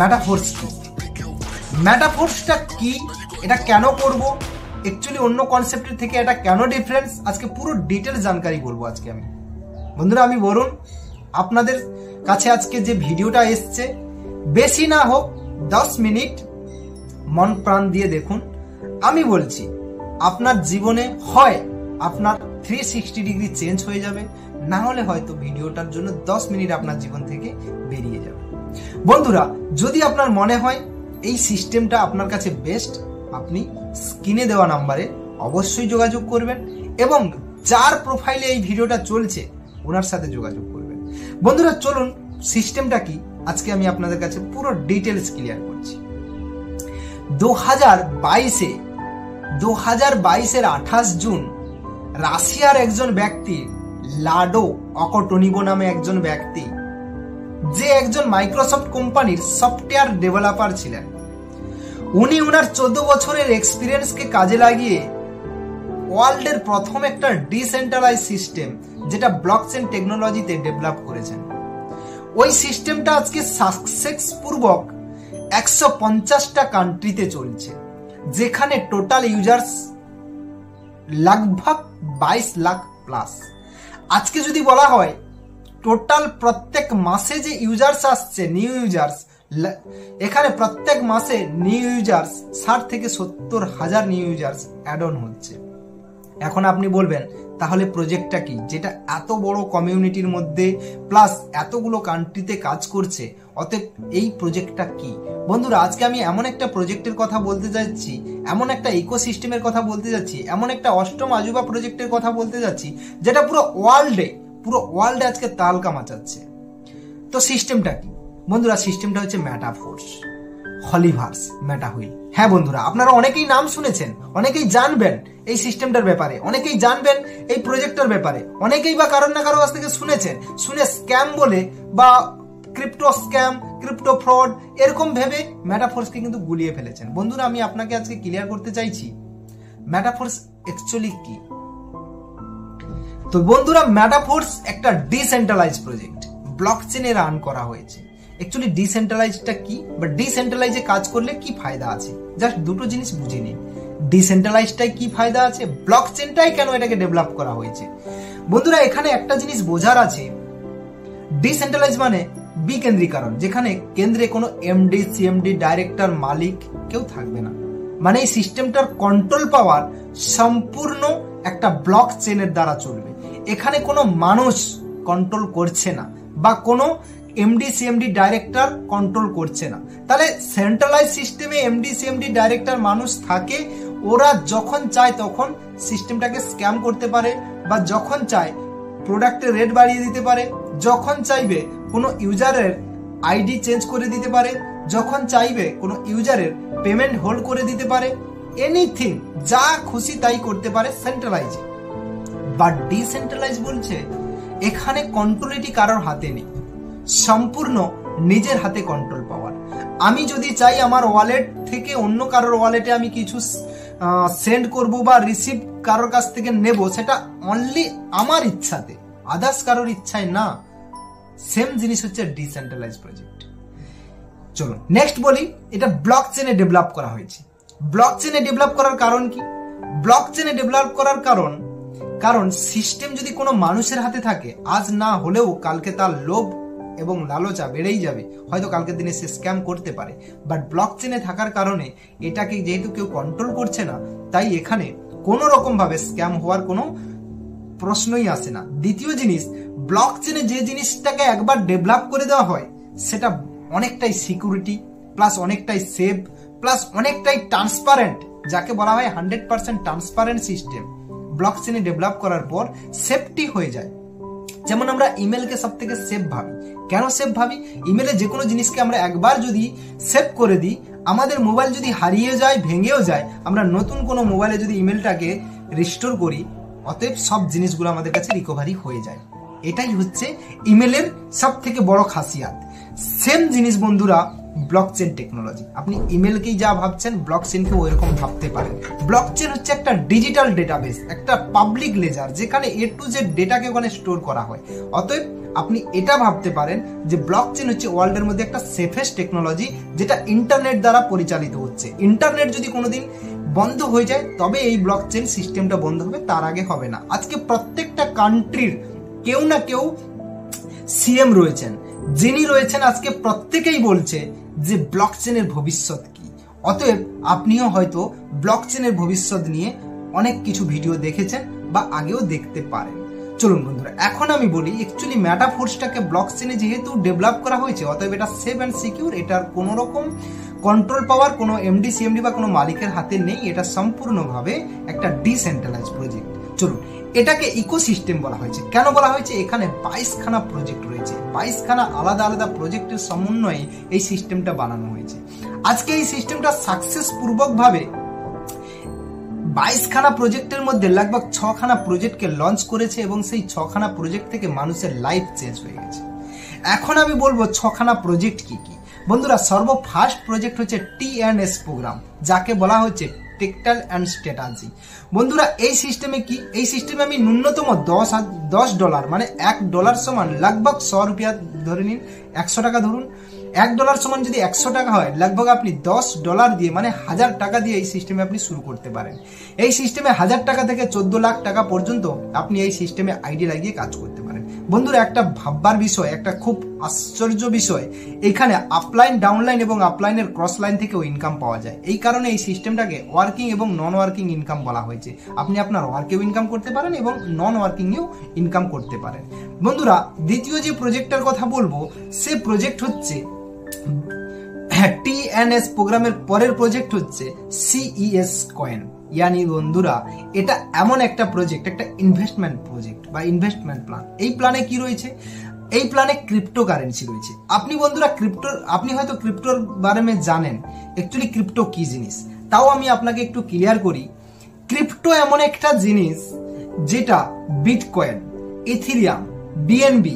Metaphors কি, মেটাফোর্সটা কি, এটা কেন করব, অ্যাকচুয়ালি অন্য কনসেপ্টের থেকে এটা কেন ডিফারেন্স, আজকে পুরো ডিটেলস জানকারি বলবো আজকে আমি। বন্ধুরা আমি বরুণ, আপনাদের কাছে আজকে যে ভিডিওটা এসছে বেশি না হোক 10 মিনিট মন প্রাণ দিয়ে দেখুন। আমি বলছি আপনার জীবনে হয় আপনার 360 ডিগ্রি চেঞ্জ হয়ে যাবে, না হলে হয়তো ভিডিওটার জন্য 10 মিনিট আপনার জীবন থেকে বেরিয়ে যাবে। বন্ধুরা যদি আপনার মনে হয় এই সিস্টেমটা আপনার কাছে বেস্ট, আপনি স্ক্রিনে দেওয়া নাম্বারে অবশ্যই যোগাযোগ করবেন এবং যার প্রোফাইলে এই ভিডিওটা চলছে ওনার সাথে যোগাযোগ করবেন। বন্ধুরা চলুন সিস্টেমটা কি আজকে আমি আপনাদের কাছে পুরো ডিটেলস ক্লিয়ার করছি। 2022-এর 28 জুন রাশিয়ার একজন ব্যক্তি, লাডো অকটোনিভো নামে একজন ব্যক্তি, যে একজন মাইক্রোসফট কোম্পানির সফটওয়্যার ডেভেলপার ছিলেন, উনি ওনার 14 বছরের এক্সপিরিয়েন্সকে কাজে লাগিয়ে ওয়ার্ল্ডের প্রথম একটা ডিসেন্ট্রালাইজ সিস্টেম যেটা ব্লকচেন টেকনোলজিতে ডেভেলপ করেছেন। ওই সিস্টেমটা আজকে সাকসেসপূর্বক 150টা কান্ট্রিতে চলছে, যেখানে টোটাল ইউজার্স लगभग 22 লাখ প্লাস। আজকে যদি বলা হয় টোটাল প্রত্যেক মাসে যে ইউজার্স আসছে, নিউ ইউজার্স, এখানে প্রত্যেক মাসে নিউ ইউজার্স 60 থেকে 70 হাজার নিউ ইউজার্স অ্যাড অন হচ্ছে। এখন আপনি বলবেন তাহলে প্রজেক্টটা কি, যেটা এত বড় কমিউনিটির মধ্যে প্লাস এতগুলো কান্ট্রিতে কাজ করছে, অতএব এই প্রজেক্টটা কি? বন্ধুরা আজকে আমি এমন একটা প্রজেক্টের কথা বলতে যাচ্ছি, এমন একটা ইকোসিস্টেমের কথা বলতে যাচ্ছি, এমন একটা অষ্টম আজুবা প্রজেক্টের কথা বলতে যাচ্ছি যেটা পুরো ওয়ার্ল্ডে আজকে তালকা মাচাচ্ছে। তো সিস্টেমটা কি বন্ধুরা? সিস্টেমটা হচ্ছে মেটাফোর্স, হলিভার্স, মেটাহুইল। হ্যাঁ বন্ধুরা, আপনারা অনেকেই নাম শুনেছেন, অনেকেই জানবেন এই সিস্টেমটার ব্যাপারে, অনেকেই জানবেন এই প্রজেক্টটার ব্যাপারে, অনেকেই বা কারোর না কারো কাছ থেকে শুনেছেন, শুনে স্ক্যাম বলে বা ক্রিপ্টো স্ক্যাম, ক্রিপ্টো ফ্রড এরকম ভেবে মেটাফোর্সকে কিন্তু গুলিয়ে ফেলেছেন। বন্ধুরা আমি আপনাকে আজকে ক্লিয়ার করতে চাইছি মেটাফোর্স অ্যাকচুয়ালি কি। তো বন্ধুরা মেটাফোর্স একটা ডিসেন্ট্রালাইজ প্রজেক্ট, ব্লকচেনে রান করা হয়েছে। অ্যাকচুয়ালি ডিসেন্ট্রালাইজটা কি বা ডিসেন্ট্রালাইজে কাজ করলে কি ফায়দা আছে, জাস্ট দুটো জিনিস বুঝে নিন। ডিসেন্ট্রালাইজটাই কি ফায়দা আছে, ব্লকচেনটাই কেন এটাকে ডেভেলপ করা হয়েছে। বন্ধুরা এখানে একটা জিনিস বোঝার আছে, ডিসেন্ট্রালাইজ মানে বিকেন্দ্রীকরণ, যেখানে কেন্দ্রে কোনো এমডি, সিএমডি, ডাইরেক্টর, মালিক কেউ থাকবে না। মানে এই সিস্টেমটার কন্ট্রোল পাওয়ার সম্পূর্ণ একটা ব্লকচেনের দ্বারা চলবে। এখানে কোনো মানুষ কন্ট্রোল করছে না বা কোনো এমডি, সিএমডি, ডাইরেক্টর কন্ট্রোল করছে না। তাহলে সেন্ট্রালাইজ সিস্টেমে এমডি, সিএমডি, ডাইরেক্টর মানুষ থাকে, ওরা যখন চায় তখন সিস্টেমটাকে স্ক্যাম করতে পারে বা যখন চায় প্রোডাক্টের রেট বাড়িয়ে দিতে পারে, যখন চাইবে কোনো ইউজারের আইডি চেঞ্জ করে দিতে পারে, যখন চাইবে কোনো ইউজারের পেমেন্ট হোল্ড করে দিতে পারে, এনিথিং যা খুশি তাই করতে পারে সেন্ট্রালাইজে। বাট ডিসেন্ট্রালাইজ বলছে এখানে কন্ট্রোলিটি কারোর হাতে নেই, সম্পূর্ণ নিজের হাতে কন্ট্রোল পাওয়ার। আমি যদি চাই আমার ওয়ালেট থেকে অন্য কারোর ওয়ালেটে আমি কিছু সেন্ড করব বা রিসিভ কারোর কাছ থেকে নেব, সেটা অনলি আমার ইচ্ছাতে, আদার্স কারোর ইচ্ছায় না। সেম জিনিস হচ্ছে ডিসেন্ট্রালাইজ প্রজেক্ট। চলো নেক্সট বলি, এটা ব্লকচেনে ডেভেলপ করা হয়েছে। ব্লকচেনে ডেভেলপ করার কারণ কি? ব্লকচেনে ডেভেলপ করার কারণ সিস্টেম যদি কোনো মানুষের হাতে থাকে, আজ না হলেও কালকে তার লোভ এবং লালচা বেড়েই যাবে, হয়তো কালকের দিনে সে স্ক্যাম করতে পারে। বাট ব্লকচেনে থাকার কারণে এটাকে যেহেতু কেউ কন্ট্রোল করছে না, তাই এখানে কোনো রকম ভাবে স্ক্যাম হওয়ার কোনো প্রশ্নই আসে না। দ্বিতীয় জিনিস, ব্লকচেনে যে জিনিসটাকে একবার ডেভেলপ করে দেওয়া হয় সেটা অনেকটাই সিকিউরিটি প্লাস অনেকটাই সেফ প্লাস অনেকটাই ট্রান্সপারেন্ট, যাকে বলা হয় 100% ট্রান্সপারেন্ট সিস্টেম। ব্লকচেনে ডেভেলপ করার পর সেফটি হয়ে যায়। যেমন আমরা ইমেলকে সব থেকে সেফ ভাবি। কেন সেফ ভাবি? ইমেলে যে কোনো জিনিসকে আমরা একবার যদি সেভ করে দিই, আমাদের মোবাইল যদি হারিয়ে যায়, ভেঙেও যায়, আমরা নতুন কোনো মোবাইলে যদি ইমেলটাকে রিস্টোর করি, অতএব সব জিনিসগুলো আমাদের কাছে রিকভারি হয়ে যায়। এটাই হচ্ছে ইমেলের সব থেকে বড় খাসিয়াত। সেম জিনিস বন্ধুরা ব্লকচেন টেকনোলজি। আপনি ইমেলকেই যা ভাবছেন ব্লকচেনকে ওইরকম ভাবতে পারেন। ব্লকচেন হচ্ছে একটা ডিজিটাল ডেটাবেস, একটা পাবলিক লেজার, যেখানে A to Z ডেটাকে ওখানে স্টোর করা হয়। অতএব আপনি এটা ভাবতে পারেন যে ব্লকচেন হচ্ছে ওয়ার্ল্ডের মধ্যে একটা সেফেস্ট টেকনোলজি, যেটা ইন্টারনেট দ্বারা পরিচালিত হচ্ছে। ইন্টারনেট যদি কোনোদিন বন্ধ হয়ে যায় তবে এই ব্লকচেন সিস্টেমটা বন্ধ হবে, তার আগে হবে না। আজকে প্রত্যেকটা কান্ট্রির কেউ না কেউ সিএম রয়েছেন, যিনি রয়েছেন আজকে প্রত্যেকেই বলছে যে ব্লকচেনের ভবিষ্যৎ কি। অতএব আপনিও হয়তো ব্লকচেনের ভবিষ্যৎ নিয়ে অনেক কিছু ভিডিও দেখেছেন বা আগেও দেখতে পারেন। চলুন বন্ধুরা, এখন আমি বলি অ্যাকচুয়ালি মেটাফোর্সটাকে ব্লকচেনে যেহেতু ডেভেলপ করা হয়েছে, অতএব এটা সেফ অ্যান্ড সিকিউর। এটার কোনো রকম কন্ট্রোল পাওয়ার কোনো এমডি সিএমডি বা কোনো মালিকের হাতে নেই। এটা সম্পূর্ণভাবে একটা ডিসেন্ট্রালাইজ প্রজেক্ট। চলুন, এটাকে ইকোসিস্টেম বলা হয়েছে। কেন বলা হয়েছে? এখানে 22খানা প্রজেক্ট রয়েছে, 22খানা আলাদা আলাদা প্রজেক্টের সমন্বয়ে এই সিস্টেমটা বানানো হয়েছে। আজকে এই সিস্টেমটা সাকসেস পূর্বকভাবে 22খানা প্রজেক্টের মধ্যে লগভগ 6খানা প্রজেক্টকে লঞ্চ করেছে এবং সেই 6খানা প্রজেক্ট থেকে মানুষের লাইফ চেঞ্জ হয়ে গেছে। এখন আমি বলবো 6খানা প্রজেক্ট কি কি। বন্ধুরা, সর্বফার্স্ট প্রজেক্ট হচ্ছে TNS প্রোগ্রাম, যাকে বলা হচ্ছে টেকটাল অ্যান্ড স্ট্র্যাটেজি। বন্ধুরা, এই সিস্টেমে কি? এই সিস্টেমে আমি ন্যূনতম $10 মানে $1 সমান লগভগ 100 রুপিয়া ধরে নিন, 100 টাকা ধরুন। $1 সমান যদি 100 টাকা হয়, লগভগ আপনি $10 দিয়ে মানে 1000 টাকা দিয়ে এই সিস্টেমে আপনি শুরু করতে পারেন। এই সিস্টেমে 1000 টাকা থেকে 14 লাখ টাকা পর্যন্ত আপনি এই সিস্টেমে আইডি লাগিয়ে কাজ করতে পারেন। বন্ধুরা, একটা ভাববার বিষয়, একটা খুব আশ্চর্য বিষয়, এখানে আপলাইন, ডাউনলাইন এবং আপলাইনের ক্রস লাইন থেকেও ইনকাম পাওয়া যায়। এই কারণে এই সিস্টেমটাকে ওয়ার্কিং এবং নন ওয়ার্কিং ইনকাম বলা হয়েছে। আপনি আপনার ওয়ার্কেও ইনকাম করতে পারেন এবং নন ওয়ার্কিংয়েও ইনকাম করতে পারেন। বন্ধুরা, দ্বিতীয় যে প্রজেক্টের কথা বলবো সে প্রজেক্ট হচ্ছে TNS প্রোগ্রামের পরের প্রজেক্ট হচ্ছে CES কয়েন। ইয়ানি বন্ধুরা, এটা এমন একটা প্রজেক্ট, একটা ইনভেস্টমেন্ট প্রজেক্ট বা ইনভেস্টমেন্ট প্ল্যান। এই প্ল্যানে কি রয়েছে? এই প্ল্যানে ক্রিপ্টো কারেন্সি রয়েছে। আপনি বন্ধুরা আপনি হয়তো ক্রিপ্টোর বারে জানেন, অ্যাকচুয়ালি ক্রিপ্টো কি জিনিস তাও আমি আপনাকে একটু ক্লিয়ার করি। ক্রিপ্টো এমন একটা জিনিস যেটা বিটকয়েন, ইথেরিয়াম, BNB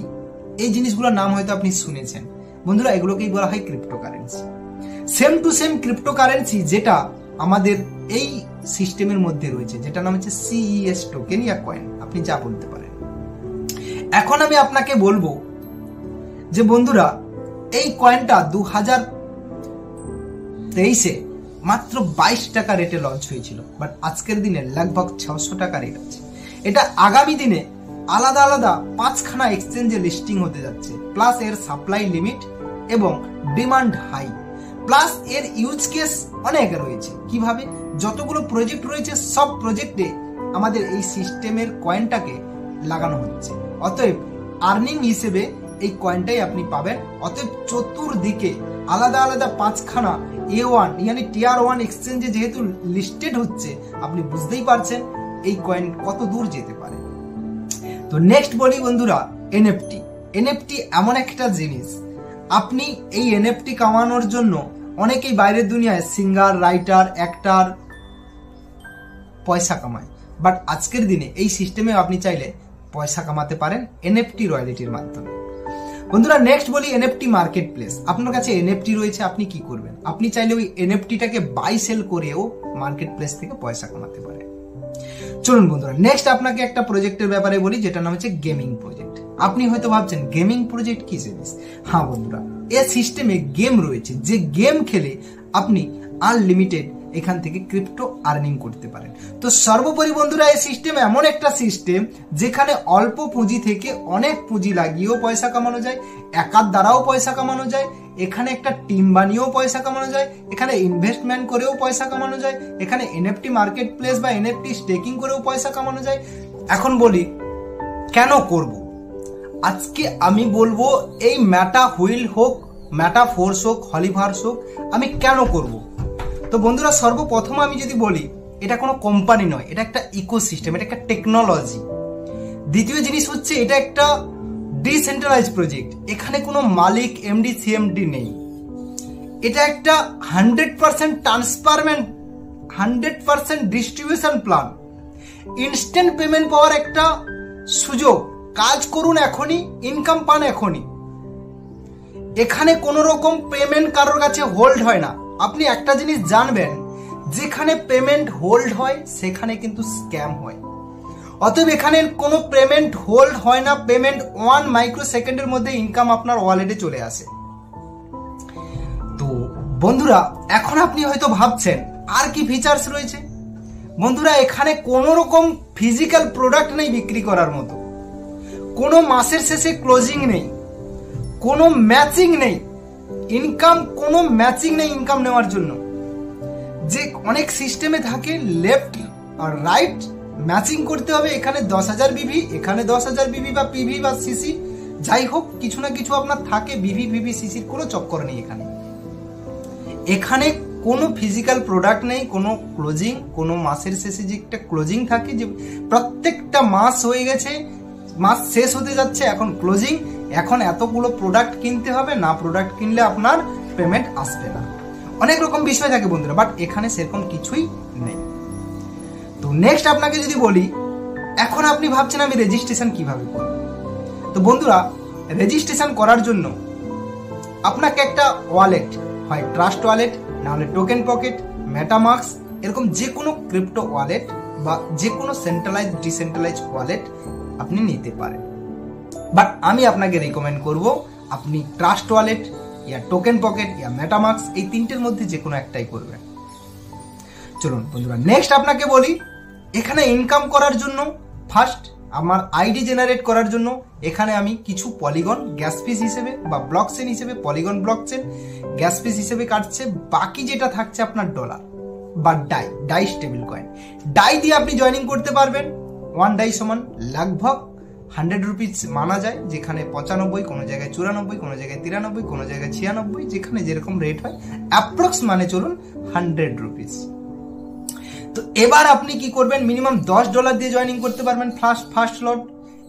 এই জিনিসগুলোর নাম হয়তো আপনি শুনেছেন। বন্ধুরা, এগুলোকেই বলা হয় crypto currency. Same to same crypto currency যেটা আমাদের এই সিস্টেমের মধ্যে রয়েছে, যেটা নাম হচ্ছে CES টোকেন ইয়া কয়েন, আপনি যা বলতে পারেন। এখন আমি আপনাকে বলবো যে বন্ধুরা, এই কয়েনটা 2023-এ মাত্র 22 টাকা রেটে লঞ্চ হয়েছিল, বাট আজকের দিনে লগভগ 600 টাকা রেট আছে। এটা আগামী দিনে আলাদা আলাদা 5খানা এক্সচেঞ্জে লিস্টিং হতে যাচ্ছে। প্লাস এর সাপ্লাই লিমিট এবং ডিমান্ড হাই, প্লাস এর ইউজ কেস অনেক রয়েছে। কিভাবে? যতগুলো প্রজেক্ট রয়েছে সব প্রজেক্টে আমাদের এই সিস্টেমের কয়েনটাকে লাগানো হচ্ছে। অতএব আর্নিং হিসেবে এই কয়েনটাই আপনি পাবেন। অতএব চতুর্দিকে আলাদা আলাদা 5খানা A1 ইয়ানি টিয়ার 1 এক্সচেঞ্জে যেহেতু লিস্টেড হচ্ছে, আপনি বুঝতেই পারছেন এই কয়েন কত দূর যেতে পারে। তো নেক্সট বলি বন্ধুরা, NFT এমন একটা জিনিস, আপনি এই NFT কামানোর জন্য অনেকেই বাইরের দুনিয়ায় সিঙ্গার, রাইটার, অ্যাক্টর পয়সা কামায়, বাট আজকের দিনে এই সিস্টেমে আপনি চাইলে পয়সা কামাতে পারেন NFT রয়্যালিটির মাধ্যমে। বন্ধুরা, নেক্সট বলি NFT মার্কেট প্লেস। আপনার কাছে NFT রয়েছে, আপনি কি করবেন? আপনি চাইলে ওই NFTটাকে বাই সেল করেও মার্কেট প্লেস থেকে পয়সা কামাতে পারেন। চলুন বন্ধুরা, নেক্সট আপনাকে একটা প্রজেক্টের ব্যাপারে বলি, যেটা নাম হচ্ছে গেমিং প্রজেক্ট। আপনি হয়তো ভাবছেন গেমিং প্রজেক্ট কি জিনিস। হ্যাঁ বন্ধুরা, এই সিস্টেমে গেম রয়েছে, যে গেম খেলে আপনি আনলিমিটেড এখান থেকে ক্রিপ্টো আর্নিং করতে পারেন। তো সর্বোপরি বন্ধুরা, এই সিস্টেম এমন একটা সিস্টেম যেখানে অল্প পুঁজি থেকে অনেক পুঁজি লাগিয়েও পয়সা কামানো যায়, একার দ্বারাও পয়সা কামানো যায়, এখানে একটা টিম বানিয়েও পয়সা কামানো যায়, এখানে ইনভেস্টমেন্ট করেও পয়সা কামানো যায়, এখানে NFT মার্কেট প্লেস বা NFT স্টেকিং করেও পয়সা কামানো যায়। এখন বলি কেন করব। আজকে আমি বলবো এই মেটা হুইল হোক, মেটাফোর্স হোক, হলিভার্স হোক, আমি কেন করব। তো বন্ধুরা, সর্বপ্রথম আমি যদি বলি, এটা কোনো কোম্পানি নয়, এটা একটা ইকোসিস্টেম, এটা একটা টেকনোলজি। দ্বিতীয় জিনিস হচ্ছে এটা একটা ডিসেন্ট্রালাইজ প্রজেক্ট, এখানে কোনো মালিক, MD CMD নেই। এটা একটা 100% ট্রান্সপারমেন্ট, 100% ডিস্ট্রিবিউশন প্ল্যান, ইনস্ট্যান্ট পেমেন্ট পাওয়ার একটা সুযোগ। কাজ করুন এখনই, ইনকাম পান এখনই। এখানে কোনো রকম পেমেন্ট কারোর কাছে হোল্ড হয় না। আপনি একটা জিনিস জানবেন, যেখানে পেমেন্ট হোল্ড হয় সেখানে কিন্তু স্ক্যাম হয়। অতএব এখানে কোনো পেমেন্ট হোল্ড হয় না, পেমেন্ট 1 মাইক্রো সেকেন্ডের মধ্যে ইনকাম আপনার ওয়ালেটে চলে আসে। তো বন্ধুরা, এখন আপনি হয়তো ভাবছেন আর কি ফিচার্স রয়েছে। বন্ধুরা, এখানে কোনো রকম ফিজিক্যাল প্রোডাক্ট নেই বিক্রি করার মতো, কোনো মাসের শেষে ক্লোজিং নেই, কোনো ম্যাচিং নেই ইনকাম, কোনো ম্যাচিং নেই ইনকাম নেওয়ার জন্য। যে অনেক সিস্টেমে থাকে লেফট আর রাইট ম্যাচিং করতে হবে, এখানে 10,000 বিভি, এখানে 10,000 বিভি বা পিভি বা সিসি, যাই হোক কিছু না কিছু আপনার থাকে, বিভি ভিভি সিসির কোনো চক্কর নেই এখানে। এখানে কোনো ফিজিক্যাল প্রোডাক্ট নেই, কোনো ক্লোজিং, কোনো মাসের শেষে যে একটা ক্লোজিং থাকে, যে প্রত্যেকটা মাস হয়ে গেছে, মাস শেষ হতে যাচ্ছে, এখন ক্লোজিং, এখন এতগুলো প্রোডাক্ট কিনতে হবে, না প্রোডাক্ট কিনলে আপনার পেমেন্ট আসবে না। অনেক রকম বিষয় থাকে বন্ধুরা, বাট এখানে সেরকম কিছুই নেই। তো নেক্সট আপনাকে যদি বলি, এখন আপনি ভাবছেন আমি রেজিস্ট্রেশন কিভাবে করব। তো বন্ধুরা, রেজিস্ট্রেশন করার জন্য আপনাকে একটা ওয়ালেট, হয় ট্রাস্ট ওয়ালেট, নাহলে টোকেন পকেট, মেটামাস্ক, এরকম যে কোনো ক্রিপ্টো ওয়ালেট বা যে কোনো সেন্ট্রালাইজ ডিসেন্ট্রালাইজ ওয়ালেট আপনি নিতে পারেন। বাট আমি আপনাকে রিকমেন্ড করব আপনি ট্রাস্ট ওয়ালেট ইয়া টোকেন পকেট ইয়া মেটামাস্ক, এই তিনটের মধ্যে যে কোনো একটাই করবেন। চলুন বন্ধুরা, নেক্সট আপনাকে বলি, এখানে ইনকাম করার জন্য ফার্স্ট আমার আইডি জেনারেট করার জন্য এখানে আমি কিছু পলিগন গ্যাস ফিস হিসেবে বা ব্লকচেন হিসেবে, পলিগন ব্লকচেন গ্যাস ফিস হিসেবে কাটছে। বাকি যেটা থাকছে আপনার ডলার বা ডাই স্টেবল কয়েন, ডাই দিয়ে আপনি জয়েনিং করতে পারবেন। 1 ডাই সমান लगभग 100 রুপিস মানা যায়, যেখানে 95, কোনো জায়গায় 94, কোনো জায়গায় 93, কোনো জায়গায় 96, যেখানে যেরকম রেট হয়, অ্যাপ্রক্স মানে চলুন 100 রুপিস। তো এবার আপনি কি করবেন, মিনিমাম $10 দিয়ে জয়েনিং করতে পারবেন ফার্স্ট স্লট।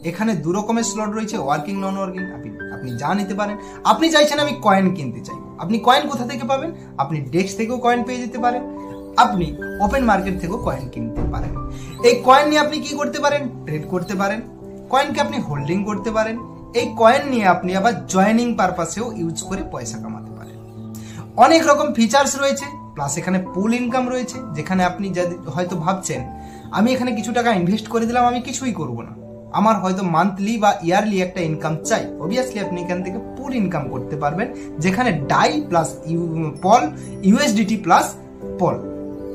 এখানে 2 রকমের স্লট রয়েছে, ওয়ার্কিং, নন ওয়ার্কিং, আপনি যা নিতে পারেন। আপনি চাইছেন আমি কয়েন কিনতে চাই, আপনি কয়েন কোথা থেকে পাবেন, আপনি ডেক্স থেকেও কয়েন পেয়ে যেতে পারেন, আপনি ওপেন মার্কেট থেকেও কয়েন কিনতে পারেন। এই কয়েন নিয়ে আপনি কি করতে পারেন, ট্রেড করতে পারেন, কয়েনকে আপনি হোল্ডিং করতে পারেন। এই কয়েন নিয়ে আপনি আবার জয়েনিং পারপাসেও ইউজ করে পয়সা কামাতে পারেন। অনেক রকম ফিচার্স রয়েছে, প্লাস এখানে পুল ইনকাম রয়েছে, যেখানে আপনি হয়তো ভাবছেন আমি এখানে কিছু টাকা ইনভেস্ট করে দিলাম, আমি কিছুই করব না, আমার হয়তো মান্থলি বা ইয়ারলি একটা ইনকাম চাই। অবভিয়াসলি আপনি এখান থেকে পুল ইনকাম করতে পারবেন, যেখানে ডাই প্লাস পল, ইউএসডিটি প্লাস পল,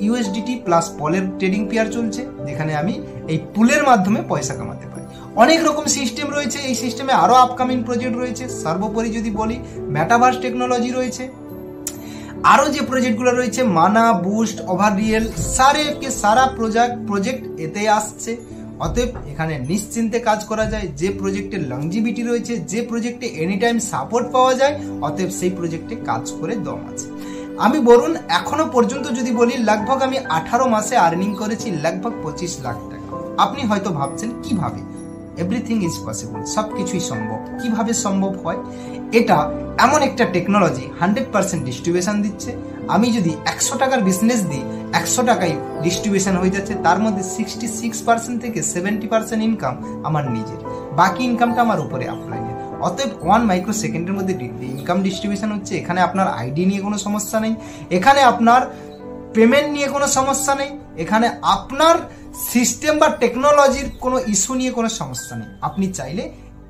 ইউএসডিটি প্লাস পলের ট্রেডিং পেয়ার চলছে, যেখানে আমি এই পুলের মাধ্যমে পয়সা কামাতে পারি। অনেক রকম সিস্টেম রয়েছে, এই সিস্টেমে আরো আপকামিং প্রজেক্ট রয়েছে। সর্বোপরি যদি বলি, মেটাভার্স টেকনোলজি রয়েছে, আরো যে প্রজেক্টগুলো রয়েছে, মানা, বুস্ট, ওভাররিয়েল, সারা প্রজেক্ট এতে আসছে। অতএব এখানে নিশ্চিন্তে কাজ করা যায়। যে প্রজেক্টের লংজিভিটি রয়েছে, যে প্রজেক্টে এনি টাইম সাপোর্ট পাওয়া যায়, অতএব সেই প্রজেক্টে কাজ করে দম আছে। আমি বলুন, এখনো পর্যন্ত যদি বলি, लगभग আমি 18 মাসে আর্নিং করেছি लगभग 25 লাখ টাকা। আপনি হয়তো ভাবছেন কিভাবে, এভরিথিং ইজ পসিবল, সবকিছুই সম্ভব। কিভাবে সম্ভব হয়, এটা এমন একটা টেকনোলজি 100% ডিস্ট্রিবিউশন দিচ্ছে। আমি যদি 100 টাকার বিজনেস দিই, 100 টাকায় ডিস্ট্রিবিউশন হয়ে যাচ্ছে, তার মধ্যে 66% থেকে 70% ইনকাম আমার নিজের, বাকি ইনকামটা আমার উপরে আপলাইনের। অতএব 1 মাইক্রো সেকেন্ডের মধ্যে ইনকাম ডিস্ট্রিবিউশন হচ্ছে। এখানে আপনার আইডি নিয়ে কোনো সমস্যা নেই, এখানে আপনার পেমেন্ট নিয়ে কোনো সমস্যা নেই, এখানে আপনার সিস্টেম বা টেকনোলজির কোনো ইস্যু নিয়ে কোনো সমস্যা নেই। আপনি চাইলে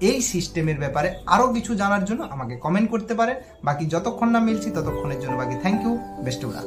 এই সিস্টেমের ব্যাপারে আরো কিছু জানার জন্য আমাকে কমেন্ট করতে পারেন। বাকি যতক্ষণ না মিলছি ততক্ষণের জন্য বাকি thank you, best of lakh.